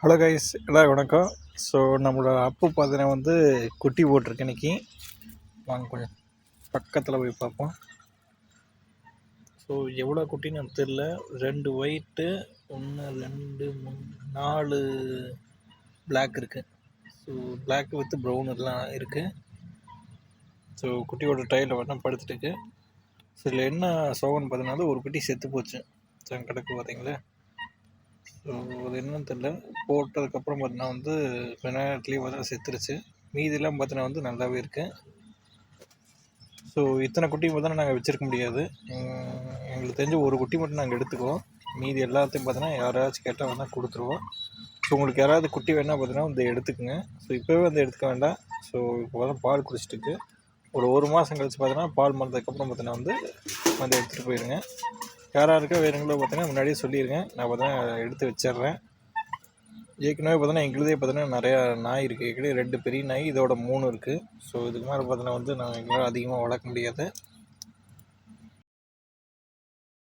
Hello guys, எல்லாரும் வணக்கம். So நம்மளோட அப்பு பார்த்தீங்கன்னா குட்டி போட்டிருக்கு இன்னைக்கு. வாங்க கொஞ்சம் பக்கத்தில் போய் பார்ப்போம். ஸோ எவ்வளோ குட்டின்னு எனக்கு தெரில. 2 ஒயிட்டு, 1 2 3 4 பிளாக் இருக்குது. ஸோ பிளாக் வித் ப்ரௌன் இதெல்லாம் இருக்குது. ஸோ குட்டியோட டைலில் மட்டும் படுத்துட்டுருக்கு. ஸோ இதில் என்ன சோகன்னு பார்த்தீங்கன்னா ஒரு குட்டி செத்து போச்சு. ஸோ கிடக்கு பார்த்தீங்களா. ஸோ அது என்னன்னு தெரில. போட்டதுக்கப்புறம் பார்த்தீங்கன்னா கொஞ்ச நேரத்துலேயே பார்த்தா செத்துருச்சு. மீதிலாம் பார்த்தீங்கன்னா நல்லாவே இருக்குது. ஸோ இத்தனை குட்டி பார்த்தா நாங்கள் வச்சுருக்க முடியாது. எங்களுக்கு தெரிஞ்ச ஒரு குட்டி மட்டும் நாங்கள் எடுத்துக்குவோம். மீதி எல்லாத்தையும் பார்த்தீங்கன்னா யாராச்சும் கேட்டால் வேணால் கொடுத்துருவோம். ஸோ உங்களுக்கு யாராவது குட்டி வேணால் பார்த்தீங்கன்னா எடுத்துக்குங்க. ஸோ இப்போவே எடுத்துக்க வேண்டாம். ஸோ இப்போ தான் பால் குடிச்சிட்டுருக்கு. ஒரு மாதம் கழிச்சு பார்த்தீங்கன்னா பால் மறந்ததுக்கப்புறம் பார்த்தீங்கன்னா எடுத்துகிட்டு போயிடுங்க. யாராருக்கா வேணுங்களோ பார்த்தீங்கன்னா முன்னாடியே சொல்லிடுங்க. நான் பார்த்தீங்கன்னா எடுத்து வச்சிட்றேன். ஏற்கனவே பார்த்தீங்கன்னா எங்களுதே பார்த்தீங்கன்னா நிறையா நாய் இருக்குது. ஏற்கனவே 2 பெரிய நாய், இதோட 3 இருக்குது. ஸோ இதுக்கு மேலே பார்த்தீங்கன்னா நான் எங்களால் அதிகமாக வளர்க்க முடியாது.